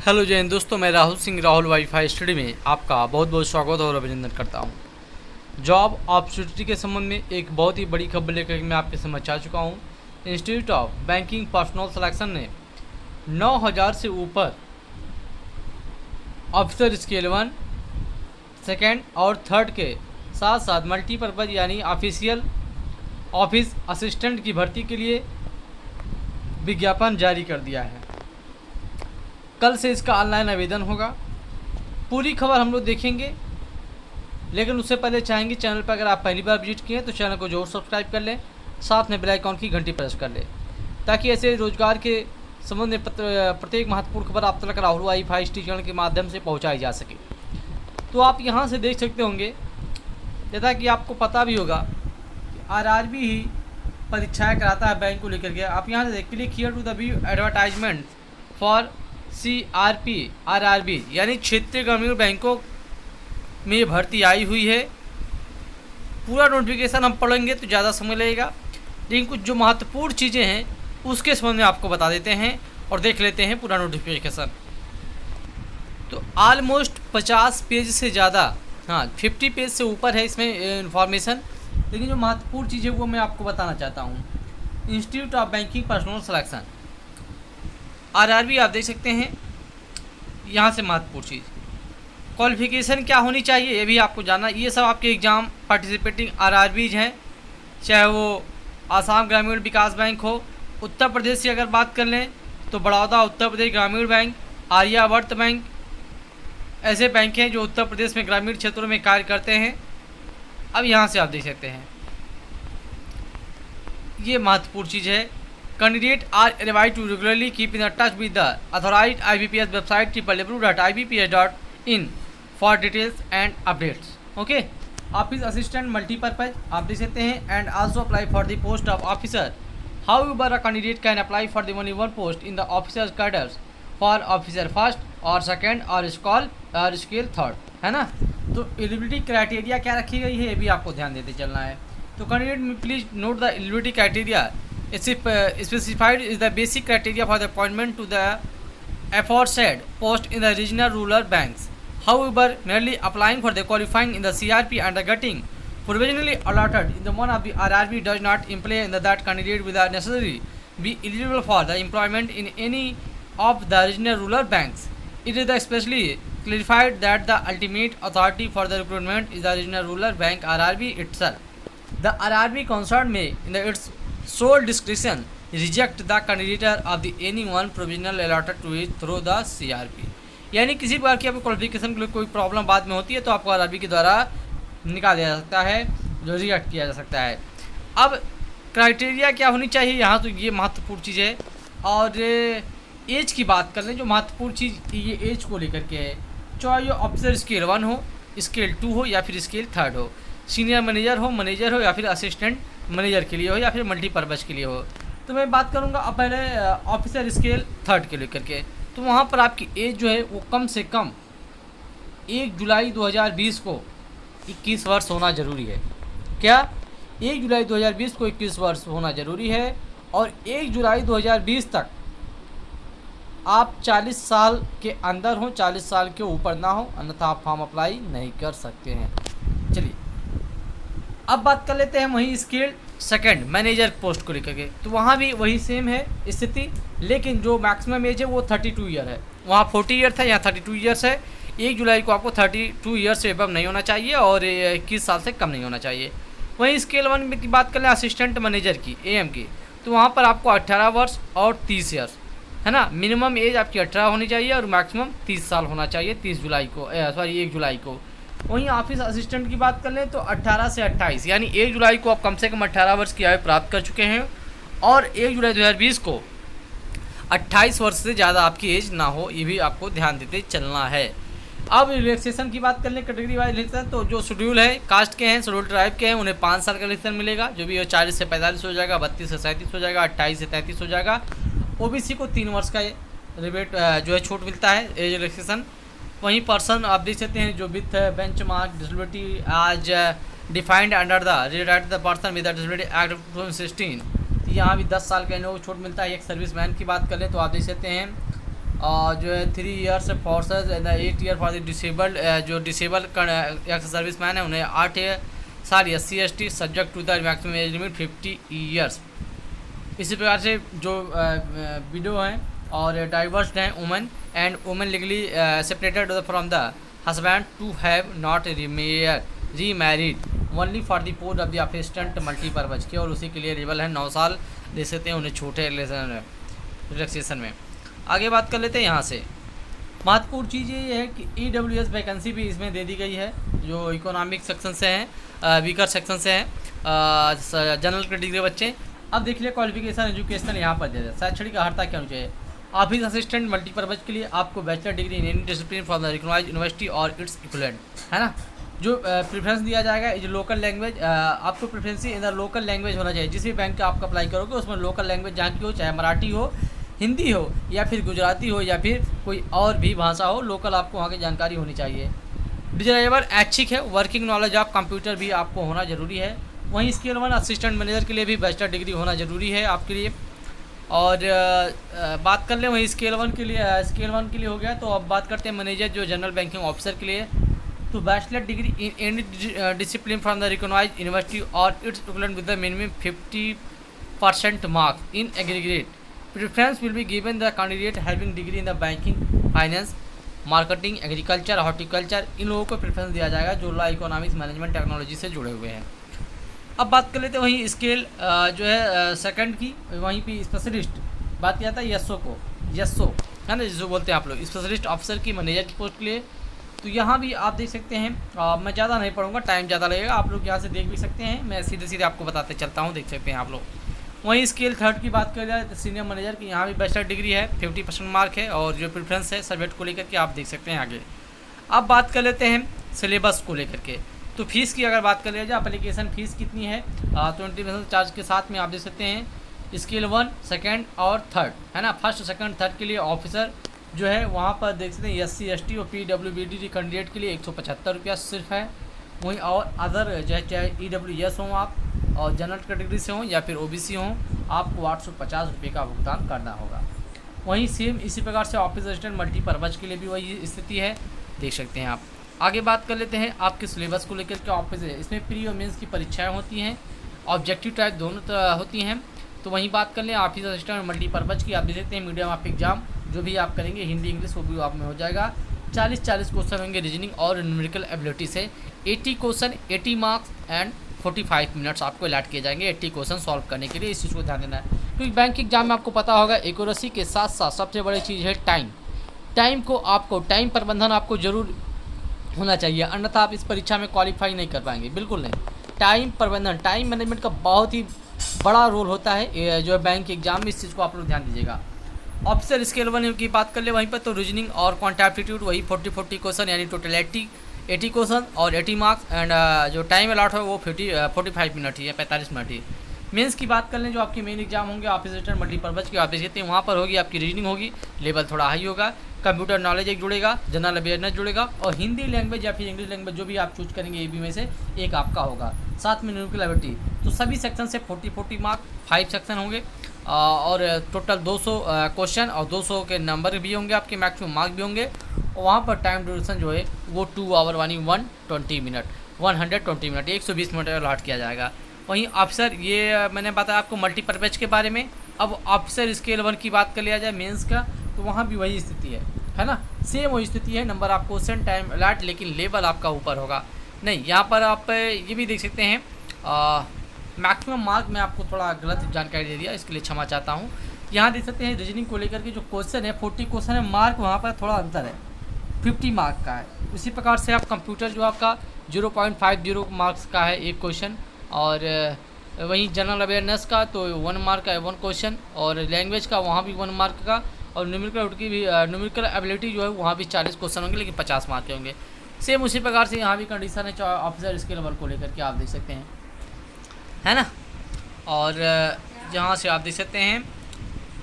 Hello जय हिंद दोस्तों, मैं राहुल सिंह राहुल वाईफाई स्टडी में आपका बहुत बहुत स्वागत और अभिनंदन करता हूं। जॉब अपॉर्चुनिटी के संबंध में एक बहुत ही बड़ी खबर लेकर मैं आपके समक्ष आ चुका हूं। Institute of banking personal selection ने 9000 से ऊपर ऑफिसर स्केल 1, सेकेंड और थर्ड के साथ साथ मल्टीपर्पज़ यानी ऑफिशियल ऑफिस असिस्टेंट की भर्ती के लिए विज्ञापन जारी कर दिया है। कल से इसका ऑनलाइन आवेदन होगा। पूरी खबर हम लोग देखेंगे, लेकिन उससे पहले चाहेंगे चैनल पर अगर आप पहली बार विजिट किए तो चैनल को जरूर सब्सक्राइब कर लें, साथ में बेल आइकॉन की घंटी प्रेस कर लें ताकि ऐसे रोजगार के संबंध में प्रत्येक महत्वपूर्ण खबर आप तक राहुल वाईफाई चैनल के माध्यम से पहुंचाई जा सके। तो आप यहां से देख सकते होंगे, जैसा कि आपको पता भी होगा कि आरआरबी ही परीक्षाएँ कराता है बैंक को लेकर के। आप यहाँ से click here to the view advertisement for CRP RRB यानी क्षेत्रीय ग्रामीण बैंकों में भर्ती आई हुई है। पूरा नोटिफिकेशन हम पढ़ेंगे तो ज़्यादा समय लगेगा, लेकिन कुछ जो महत्वपूर्ण चीज़ें हैं उसके संबंध में आपको बता देते हैं और देख लेते हैं पूरा नोटिफिकेशन। तो ऑलमोस्ट 50 पेज से ज़्यादा, 50 पेज से ऊपर है इसमें इंफॉर्मेशन, लेकिन जो महत्वपूर्ण चीज़ है वो मैं आपको बताना चाहता हूँ। Institute of banking personal selection RRB आप देख सकते हैं। यहाँ से महत्वपूर्ण चीज़ क्वालिफिकेशन क्या होनी चाहिए ये भी आपको जानना। ये सब आपके एग्ज़ाम पार्टिसिपेटिंग आरआरबीज हैं, चाहे वो आसाम ग्रामीण विकास बैंक हो, उत्तर प्रदेश की अगर बात कर लें तो बड़ौदा उत्तर प्रदेश ग्रामीण बैंक, आर्यावर्त बैंक, ऐसे बैंक हैं जो उत्तर प्रदेश में ग्रामीण क्षेत्रों में कार्य करते हैं। अब यहाँ से आप देख सकते हैं, ये महत्वपूर्ण चीज़ है। Candidates are advised to regularly keep in touch with the authorized IBPS website www.ibps.in for details and updates. Okay, Office Assistant Multipurpose आप देख सकते हैं and also apply for the post of officer. However, a candidate can apply for the only one post in the officer's cadres for officer first or second or scale third, है ना। तो eligibility criteria क्या रखी गई है ये भी आपको ध्यान देते चलना है। तो candidate please note the eligibility criteria specified is the basic criteria for the appointment to the aforesaid post in the regional rural banks. However, merely applying for the qualifying in the CRP and the getting provisionally allotted in the one of the RRB does not imply that candidate will necessarily be eligible for the employment in any of the regional rural banks. It is especially clarified that the ultimate authority for the recruitment is the regional rural bank RRB itself. The RRB concerned may, in its sole discretion, reject the candidature of the anyone provisional allotted to it through the CRP. यानी किसी प्रकार की आपको qualification के लिए कोई problem बाद में होती है तो आपको आरआरबी के द्वारा निकाल दिया जा सकता है, जो रिजेक्ट किया जा सकता है। अब क्राइटेरिया क्या होनी चाहिए यहाँ, तो ये महत्वपूर्ण चीज़ है। और एज की बात कर लें, जो महत्वपूर्ण चीज़ ये एज को लेकर के है, चाहे ये ऑफिसर स्केल 1 हो, स्केल 2 हो या फिर स्केल 3 हो, सीनियर मैनेजर हो या फिर असिस्टेंट मैनेजर के लिए हो या फिर मल्टीपर्पज़ के लिए हो। तो मैं बात करूंगा अब पहले ऑफिसर स्केल 3 के लेकर के। तो वहाँ पर आपकी एज जो है वो कम से कम 1 जुलाई 2020 को 21 वर्ष होना ज़रूरी है। क्या 1 जुलाई 2020 को 21 वर्ष होना ज़रूरी है, और 1 जुलाई 2020 तक आप 40 साल के अंदर हो, 40 साल के ऊपर ना हो, अन्यथा आप फॉर्म अप्लाई नहीं कर सकते हैं। चलिए अब बात कर लेते हैं वहीं स्केल 2 मैनेजर पोस्ट को लेकर के। तो वहाँ भी वही सेम है स्थिति, लेकिन जो मैक्सिमम एज है वो 32 ईयर है। वहाँ 40 ईयर था, यहाँ 32 ईयर्स है। 1 जुलाई को आपको 32 ईयर से एबव नहीं होना चाहिए और 21 साल से कम नहीं होना चाहिए। वहीं स्केल 1 की बात कर लें असिस्टेंट मैनेजर की, AM की, तो वहाँ पर आपको 18 वर्ष और 30 ईयर्स, है ना। मिनिमम एज आपकी 18 होनी चाहिए और मैक्सिमम 30 साल होना चाहिए 1 जुलाई को। वहीं ऑफिस असिस्टेंट की बात कर लें तो 18 से 28 यानी 1 जुलाई को आप कम से कम 18 वर्ष की आयु प्राप्त कर चुके हैं, और 1 जुलाई 2020 को 28 वर्ष से ज़्यादा आपकी एज ना हो, ये भी आपको ध्यान देते चलना है। अब रिलैक्सेशन की बात कर लें, कैटेगरी वाइज रिलैक्सेशन, तो जो शेड्यूल है कास्ट के हैं, शेड्यूल ट्राइब के हैं, उन्हें 5 साल का रिलैक्सेशन मिलेगा, जो भी 40 से 45 हो जाएगा, 32 से 37 हो जाएगा, 28 से 33 हो जाएगा। OBC को 3 वर्ष का रिबेट जो है छूट मिलता है एज रिलैक्सेशन। वहीं पर्सन आप देख सकते हैं जो विथ बेंच मार्क डिसेबिलिटी आज defined under the person with disability act 2016, यहाँ भी 10 साल का इन्हें छूट मिलता है। एक सर्विस मैन की बात कर लें तो आप देख सकते हैं जो है 3 years forces and 8 year for the disabled, जो डिसेबल एक्स सर्विस मैन है उन्हें 8 साल SC/ST subject to the maximum age limit 50 years. इसी प्रकार से जो विडो हैं और डाइवर्स्ड हैं women and women legally separated from the husband to have not remarried only for the post of the assistant multipurpose के, और उसी के लिए एलिजिबल है 9 साल दे सकते हैं उन्हें छोटे रिलैक्सेशन में। आगे बात कर लेते हैं यहाँ से। महत्वपूर्ण चीज़ ये है कि EWS वैकेंसी भी इसमें दे दी गई है जो इकोनॉमिक सेक्शन से हैं, वीकर सेक्शन से हैं, जनरल कैटेगरी के बच्चे। अब देख लिया क्वालिफिकेशन एजुकेशनल यहाँ पर दे दिया। शैक्षणिक अर्हता क्या होनी चाहिए? ऑफिस असिस्टेंट मल्टीपर्पज के लिए आपको bachelor degree in any discipline from the recognised university और इट्स इक्विवेलेंट, है ना। जो प्रेफरेंस दिया जाएगा जो लोकल लैंग्वेज, आपको प्रेफरेंसी इन द लोकल लैंग्वेज होना चाहिए। जिस भी बैंक का आप अप्लाई करोगे उसमें लोकल लैंग्वेज जहाँ की हो, चाहे मराठी हो, हिंदी हो, या फिर गुजराती हो, या फिर कोई और भी भाषा हो, लोकल आपको वहाँ की जानकारी होनी चाहिए। डिजाइनेबल ऐच्छिक है। वर्किंग नॉलेज ऑफ कंप्यूटर भी आपको होना ज़रूरी है। वहीं स्केल 1 असिस्टेंट मैनेजर के लिए भी बैचलर डिग्री होना ज़रूरी है आपके लिए। और बात कर लें वहीं स्केल 1 के लिए हो गया। तो अब बात करते हैं मैनेजर जो जनरल बैंकिंग ऑफिसर के लिए। तो bachelor degree in any discipline from the recognised university और its equivalent with the minimum 50% marks in aggregate. Preference will be given the candidate having degree in the banking, finance, marketing, agriculture, horticulture. इन लोगों को preference दिया जाएगा जो law, economics, management, technology से जुड़े हुए हैं। अब बात कर लेते हैं वहीं स्केल जो है सेकंड की। वहीं पे स्पेशलिस्ट बात किया था यस्सो है ना, जिसको बोलते हैं आप लोग स्पेशलिस्ट ऑफिसर की मैनेजर की पोस्ट के लिए। तो यहाँ भी आप देख सकते हैं, मैं ज़्यादा नहीं पढ़ूंगा, टाइम ज़्यादा लगेगा, आप लोग यहाँ से देख भी सकते हैं, मैं सीधे सीधे आपको बताते चलता हूँ, देख सकते हैं आप लोग। वहीं स्केल थर्ड की बात कर जाए तो सीनियर मैनेजर की, यहाँ भी बैचलर डिग्री है, 50% मार्क है, और जो प्रेफरेंस है सब्जेक्ट को लेकर के आप देख सकते हैं आगे। अब बात कर लेते हैं सिलेबस को लेकर के। तो फीस की अगर बात कर लिया जाए, एप्लीकेशन फ़ीस कितनी है 20% चार्ज के साथ में आप देख सकते हैं। स्केल 1, सेकेंड और थर्ड, है ना, फर्स्ट, सेकंड, थर्ड के लिए ऑफिसर जो है वहाँ पर देख सकते हैं SC/ST और PWBD कैंडिडेट के लिए 175 रुपया सिर्फ है। वहीं और अदर चाहे EWS हों आप और जनरल कैटेगरी से हों या फिर OBC हों, आपको 850 रुपये का भुगतान करना होगा। वहीं सेम इसी प्रकार से ऑफिस असिस्टेंट मल्टीपर्पज़ के लिए भी वही स्थिति है, देख सकते हैं आप। आगे बात कर लेते हैं आपके सिलेबस को लेकर के। ऑफिस है इसमें प्री और मेंस की परीक्षाएं होती हैं, ऑब्जेक्टिव टाइप दोनों होती हैं। तो वहीं बात कर लें ऑफिस असिस्टेंट मल्टीपर्पज़ की, आप देख सकते हैं मीडियम ऑफ एग्जाम जो भी आप करेंगे हिंदी इंग्लिश वो भी आप में हो जाएगा। 40 क्वेश्चन होंगे रीजनिंग और न्यूमेरिकल एबिलिटी से। 80 क्वेश्चन, 80 मार्क्स एंड 45 मिनट्स आपको अलॉट किए जाएंगे 80 क्वेश्चन सॉल्व करने के लिए। इस चीज़ को ध्यान देना है क्योंकि बैंक एग्जाम में आपको पता होगा एक्यूरेसी के साथ साथ सबसे बड़ी चीज़ है टाइम को आपको टाइम प्रबंधन आपको जरूर होना चाहिए, अन्यथा आप इस परीक्षा में क्वालिफाई नहीं कर पाएंगे, बिल्कुल नहीं। टाइम प्रबंधन, टाइम मैनेजमेंट का बहुत ही बड़ा रोल होता है जो है बैंक एग्जाम में, इस चीज़ को आप लोग ध्यान दीजिएगा। ऑफिसर स्केल 1 की बात कर ले वहीं पर, तो रीजनिंग और क्वांट एप्टीट्यूड वही 40 क्वेश्चन यानी टोटल 80 क्वेश्चन और 80 मार्क्स एंड जो टाइम अलॉट है वो 45 मिनट ही है, 45 मिनट ही। मेंस की बात कर लें जो आपकी मेन एग्जाम होंगे ऑफिस असिस्टेंट मल्टीपर्पज़ की, आप देख सकते हैं वहाँ पर होगी आपकी रीजनिंग होगी, लेवल थोड़ा हाई होगा, कंप्यूटर नॉलेज एक जुड़ेगा, जनरल अवेयरनेस जुड़ेगा, और हिंदी लैंग्वेज या फिर इंग्लिश लैंग्वेज जो भी आप चूज करेंगे AB में से एक आपका होगा। साथ में न्यूमेरिकल एबिलिटी, तो सभी सेक्शन से 40 मार्क, 5 सेक्शन होंगे और टोटल 200 क्वेश्चन और 200 के नंबर भी होंगे, आपके मैक्सिमम मार्क भी होंगे। और वहाँ पर टाइम ड्यूरेशन जो है वो 2 आवर यानी 120 मिनट 120 मिनट अलॉट किया जाएगा। वहीं ऑफिसर, ये मैंने बताया आपको मल्टीपर्पज़ के बारे में। अब ऑफिसर स्केल 1 की बात कर लिया जाए मेंस का, तो वहाँ भी वही स्थिति है ना, सेम वही स्थिति है, number of question, time allot, लेकिन लेवल आपका ऊपर होगा नहीं। यहाँ पर आप ये भी देख सकते हैं मैक्सिमम मार्क में आपको थोड़ा गलत जानकारी दे दिया, इसके लिए क्षमा चाहता हूँ। यहाँ देख सकते हैं रीजनिंग को लेकर के जो क्वेश्चन है 40 क्वेश्चन है, मार्क वहाँ पर थोड़ा अंतर है, 50 मार्क का है। उसी प्रकार से आप कंप्यूटर जो आपका 0.50 मार्क्स का है एक क्वेश्चन, और वहीं जनरल अवेयरनेस का तो 1 मार्क का है 1 क्वेश्चन, और लैंग्वेज का वहाँ भी 1 मार्क का, और न्यूमेरिकल एबिलिटी जो है वहाँ भी 40 क्वेश्चन होंगे लेकिन 50 मार्क के होंगे। सेम उसी प्रकार से यहाँ भी कंडीशन है ऑफिसर स्केल 1 को लेकर के, आप देख सकते हैं, है ना। और यहाँ से आप देख सकते हैं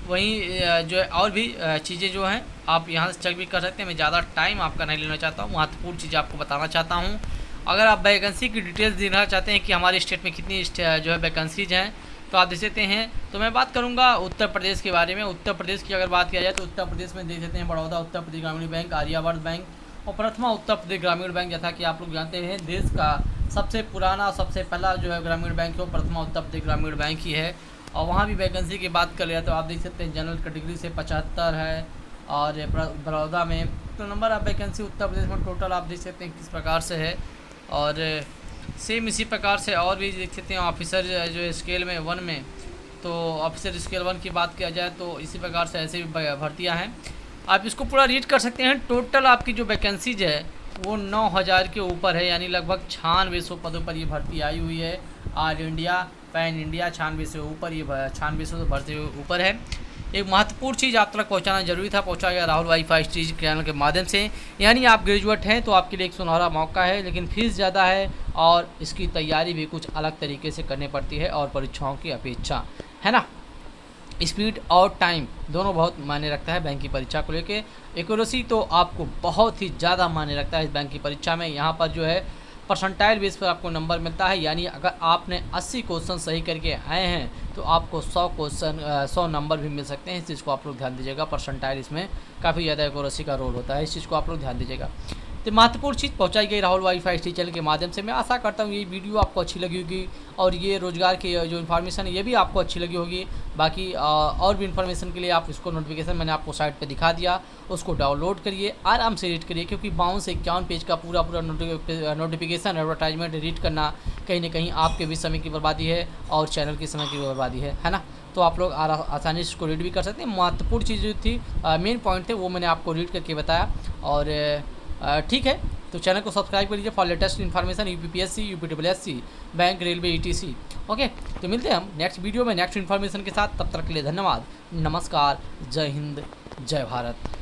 वहीं जो है और भी चीज़ें जो हैं आप यहाँ से चेक भी कर सकते हैं। मैं ज़्यादा टाइम आपका नहीं लेना चाहता हूँ, महत्वपूर्ण चीज़ें आपको बताना चाहता हूँ। अगर आप वैकेंसी की डिटेल्स देना चाहते हैं कि हमारे स्टेट में कितनी जो है वैकेंसीज हैं, तो आप देख सकते हैं। तो मैं बात करूंगा उत्तर प्रदेश के बारे में। उत्तर प्रदेश की अगर बात किया जाए तो उत्तर प्रदेश में देख सकते हैं बड़ौदा उत्तर प्रदेश ग्रामीण बैंक, आर्यावर्त बैंक और प्रथमा उत्तर प्रदेश ग्रामीण बैंक। जैसा कि आप लोग जानते हैं देश का सबसे पुराना सबसे पहला जो है ग्रामीण बैंक है वो प्रथमा उत्तर प्रदेश ग्रामीण बैंक ही है। और वहाँ भी वैकेंसी की बात कर लिया तो आप देख सकते हैं जनरल कैटेगरी से 75 है और बड़ौदा में तो number of vacancy Uttar Pradesh में टोटल आप देख सकते हैं किस प्रकार से है। और सेम इसी प्रकार से और भी देख सकते हैं ऑफिसर जो स्केल में 1 में, तो ऑफिसर स्केल 1 की बात किया जाए तो इसी प्रकार से ऐसे भी भर्तियाँ हैं। आप इसको पूरा रीड कर सकते हैं। टोटल आपकी जो वैकेंसीज है वो 9000 के ऊपर है, यानी लगभग 9600 पदों पर ये भर्ती आई हुई है। ऑल इंडिया पैन इंडिया 96 से ऊपर, ये 9600 भर्ती ऊपर है। एक महत्वपूर्ण चीज़ आप तक पहुंचाना जरूरी था, पहुंचा गया राहुल वाईफाई चीज चैनल के माध्यम से। यानी आप ग्रेजुएट हैं तो आपके लिए एक सुनहरा मौका है, लेकिन फीस ज़्यादा है और इसकी तैयारी भी कुछ अलग तरीके से करनी पड़ती है और परीक्षाओं की अपेक्षा, है ना। स्पीड और टाइम दोनों बहुत मायने रखता है बैंक की परीक्षा को लेके। एक्यूरेसी तो आपको बहुत ही ज़्यादा मायने रखता है इस बैंक की परीक्षा में। यहाँ पर जो है परसेंटाइल बेस पर आपको नंबर मिलता है, यानी अगर आपने 80 क्वेश्चन सही करके आए हैं तो आपको 100 नंबर भी मिल सकते हैं। इस चीज़ को आप लोग ध्यान दीजिएगा। परसेंटाइल इसमें काफ़ी ज़्यादा एक्यूरेसी का रोल होता है, इस चीज़ को आप लोग ध्यान दीजिएगा। तो महत्वपूर्ण चीज़ पहुंचाई गई राहुल वाईफाई चैनल के माध्यम से। मैं आशा करता हूं ये वीडियो आपको अच्छी लगी होगी और ये रोजगार की जो इन्फॉर्मेशन है ये भी आपको अच्छी लगी होगी। बाकी और भी इन्फॉर्मेशन के लिए आप इसको नोटिफिकेशन मैंने आपको साइट पे दिखा दिया, उसको डाउनलोड करिए, आराम से रीड करिए, क्योंकि 52 से 51 पेज का पूरा नोटिफिकेशन एडवर्टाइजमेंट रीड करना कहीं ना कहीं आपके भी समय की बर्बादी है और चैनल के समय की बर्बादी है ना। तो आप लोग आसानी से इसको रीड भी कर सकते हैं। महत्वपूर्ण चीज़ जो थी मेन पॉइंट थे वो मैंने आपको रीड करके बताया। और ठीक है, तो चैनल को सब्सक्राइब कर लीजिए for latest information UPPSC, UPWSC, bank, railway, ETC. Okay, तो मिलते हैं हम नेक्स्ट वीडियो में नेक्स्ट इन्फॉर्मेशन के साथ। तब तक के लिए धन्यवाद, नमस्कार, जय हिंद, जय भारत।